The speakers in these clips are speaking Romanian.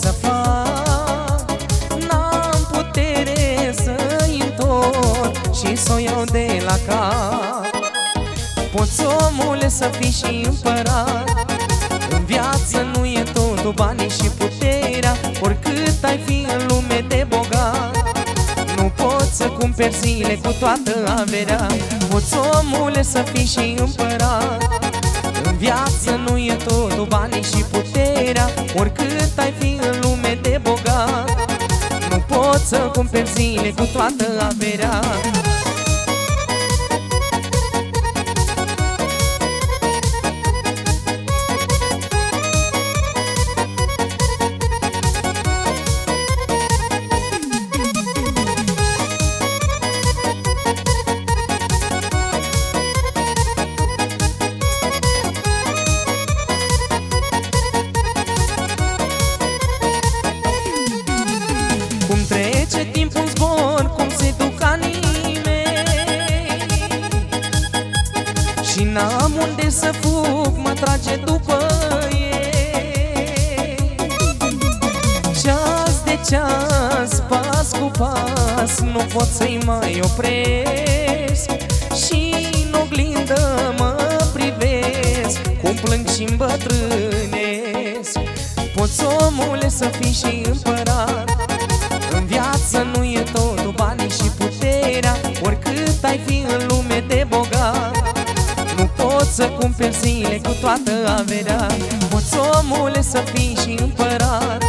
să fac, n-am putere să-i întorc și s-o iau de la cap. Poți, omule, să fii și împărat, în viață nu e totul banii și puterea, oricât ai fi în lume de bogat. Nu poți să cumperi zile cu toată averea. Poți, omule, să fii și împărat, în viață nu e totul banii și puterea, oricât ai fi în lume de bogat. Nu poți să cumperi zile cu toată averea. Cum trece timpul în zbor, cum se duc anii mei, și n-am unde să fug, mă trage după ei. Ceas de ceas, pas cu pas, nu pot să-i mai opresc, și în oglindă mă privesc, cum plâng și îmbătrânesc. Poți, omule, să fii și împărat, în viață nu e totul banii și puterea, oricât ai fi în lume de bogat. Nu poți să cumperi zile cu toată averea. Poți, omule, să fii și împărat,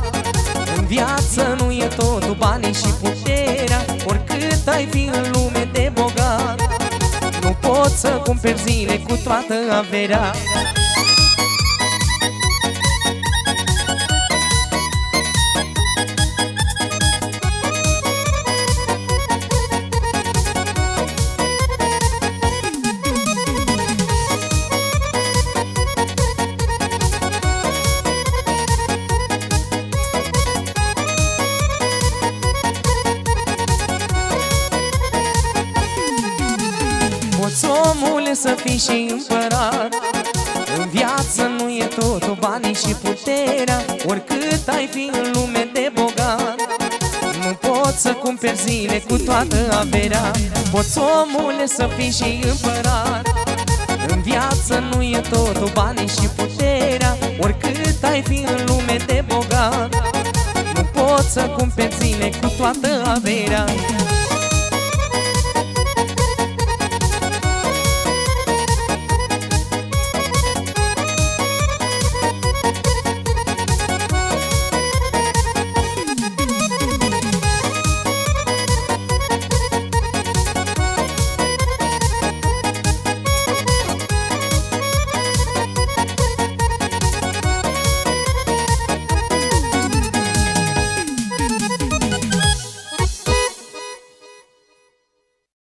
în viață nu e totul banii și puterea, oricât ai fi în lume de bogat. Nu poți să cumperi zile cu toată averea. Poți, omule, să fii și împărat, în viață nu e totul banii și puterea, oricât ai fi în lume de bogat. Nu poți să cumperi zile cu toată averea. Poți, omule, să fii și împărat, în viață nu e totul banii și puterea, oricât ai fi în lume de bogat. Nu poți să cumperi zile cu toată averea.